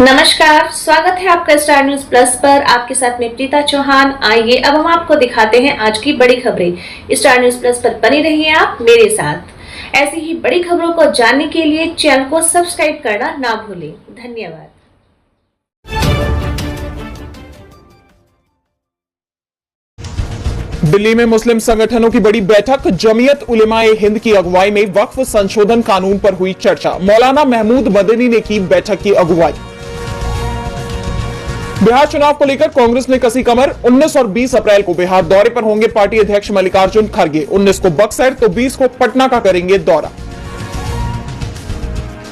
नमस्कार, स्वागत है आपका स्टार न्यूज प्लस पर। आपके साथ में प्रीता चौहान। आइए अब हम आपको दिखाते हैं आज की बड़ी खबरें। स्टार न्यूज प्लस पर बने रहिए आप मेरे साथ। ऐसी ही बड़ी खबरों को जानने के लिए चैनल को सब्सक्राइब करना ना भूलें। धन्यवाद। दिल्ली में मुस्लिम संगठनों की बड़ी बैठक। जमीयत उलेमाए हिंद की अगुवाई में वक्फ संशोधन कानून पर हुई चर्चा। मौलाना महमूद मदनी ने की बैठक की अगुवाई। बिहार चुनाव को लेकर कांग्रेस ने कसी कमर। 19 और 20 अप्रैल को बिहार दौरे पर होंगे पार्टी अध्यक्ष मल्लिकार्जुन खड़गे। 19 को बक्सर तो 20 को पटना का करेंगे दौरा।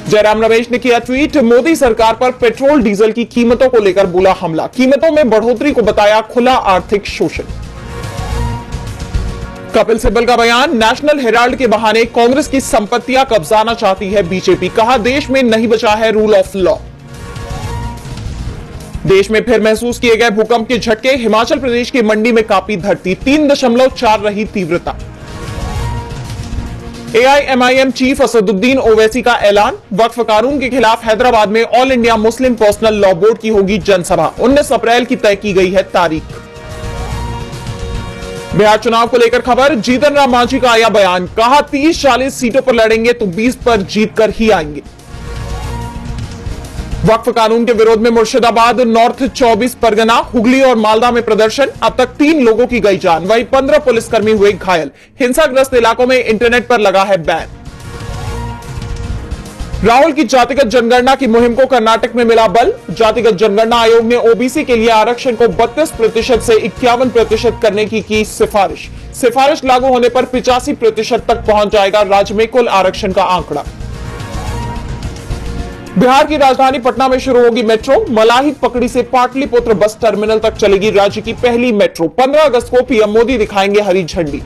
जयराम रमेश ने किया ट्वीट। मोदी सरकार पर पेट्रोल डीजल की कीमतों को लेकर बोला हमला। कीमतों में बढ़ोतरी को बताया खुला आर्थिक शोषण। कपिल सिब्बल का बयान। नेशनल हेराल्ड के बहाने कांग्रेस की संपत्तियां कब्जाना चाहती है बीजेपी। कहा देश में नहीं बचा है रूल ऑफ लॉ। देश में फिर महसूस किए गए भूकंप के झटके। हिमाचल प्रदेश की मंडी में कांपी धरती। 3.4 रही तीव्रता। एआईएमआईएम चीफ असदुद्दीन ओवैसी का ऐलान। वक्फ कानून के खिलाफ हैदराबाद में all India Muslim personal law board की होगी जनसभा। 19 अप्रैल की तय की गई है तारीख। बिहार चुनाव को लेकर खबर। जीतन राम मांझी का आया बयान। कहा 30-40 सीटों पर लड़ेंगे तो 20 पर जीतकर ही आएंगे। वक्फ कानून के विरोध में मुर्शिदाबाद, नॉर्थ 24 परगना, हुगली और मालदा में प्रदर्शन। अब तक 3 लोगों की गई जान, वहीं 15 पुलिसकर्मी हुए घायल। हिंसाग्रस्त इलाकों में इंटरनेट पर लगा है बैन। राहुल की जातिगत जनगणना की मुहिम को कर्नाटक में मिला बल। जातिगत जनगणना आयोग ने ओबीसी के लिए आरक्षण को 32% से 51% करने की सिफारिश। सिफारिश लागू होने पर 85% तक पहुंच जाएगा राज्य में कुल आरक्षण का आंकड़ा। बिहार की राजधानी पटना में शुरू होगी मेट्रो। मलाही पकड़ी से पाटलिपुत्र बस टर्मिनल तक चलेगी राज्य की पहली मेट्रो। 15 अगस्त को पीएम मोदी दिखाएंगे हरी झंडी।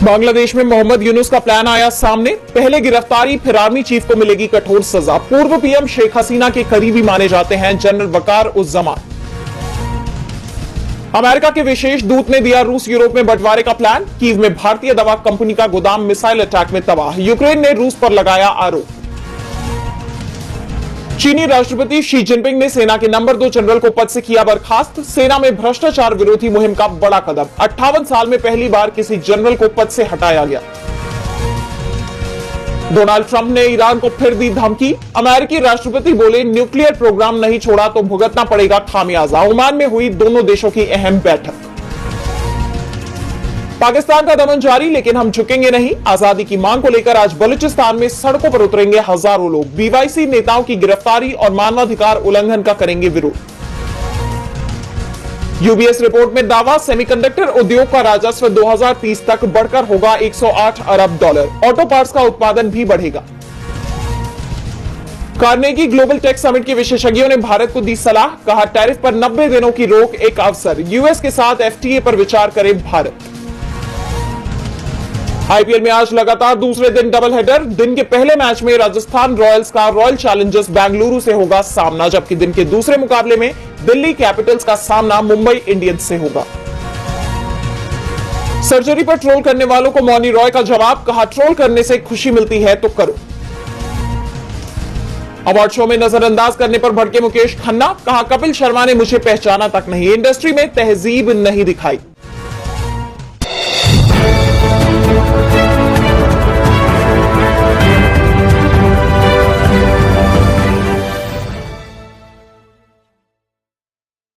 बांग्लादेश में मोहम्मद यूनुस का प्लान आया सामने। पहले गिरफ्तारी, फिर आर्मी चीफ को मिलेगी कठोर सजा। पूर्व पीएम शेख हसीना के करीबी माने जाते हैं जनरल वकार उज जमान। अमेरिका के विशेष दूत ने दिया रूस यूरोप में बंटवारे का प्लान। कीव में भारतीय दवा कंपनी का गोदाम मिसाइल अटैक में तबाह। यूक्रेन ने रूस पर लगाया आरोप। चीनी राष्ट्रपति शी जिनपिंग ने सेना के नंबर 2 जनरल को पद से किया बर्खास्त। सेना में भ्रष्टाचार विरोधी मुहिम का बड़ा कदम। 58 साल में पहली बार किसी जनरल को पद से हटाया गया। डोनाल्ड ट्रंप ने ईरान को फिर दी धमकी। अमेरिकी राष्ट्रपति बोले न्यूक्लियर प्रोग्राम नहीं छोड़ा तो भुगतना पड़ेगा खामियाजा। ओमान में हुई दोनों देशों की अहम बैठक। पाकिस्तान का दमन जारी, लेकिन हम झुकेंगे नहीं। आजादी की मांग को लेकर आज बलूचिस्तान में सड़कों पर उतरेंगे हजारों लोग। बीवाईसी नेताओं की गिरफ्तारी और मानवाधिकार उल्लंघन का करेंगे विरोध। यूबीएस रिपोर्ट में दावा। सेमीकंडक्टर उद्योग का राजस्व 2030 तक बढ़कर होगा $108 अरब। ऑटो पार्ट्स का उत्पादन भी बढ़ेगा। कार्नेगी ग्लोबल टेक समिट के विशेषज्ञों ने भारत को दी सलाह। कहा टैरिफ पर 90 दिनों की रोक एक अवसर। यूएस के साथ एफटीए पर विचार करे भारत। आईपीएल में आज लगातार दूसरे दिन डबल हेडर। दिन के पहले मैच में राजस्थान रॉयल्स का रॉयल चैलेंजर्स बेंगलुरु से होगा सामना, जबकि दिन के दूसरे मुकाबले में दिल्ली कैपिटल्स का सामना मुंबई इंडियंस से होगा। सर्जरी पर ट्रोल करने वालों को मौनी रॉय का जवाब। कहा ट्रोल करने से खुशी मिलती है तो करो। अवार्ड शो में नजरअंदाज करने पर भड़के मुकेश खन्ना। कहा कपिल शर्मा ने मुझे पहचाना तक नहीं, इंडस्ट्री में तहजीब नहीं दिखाई।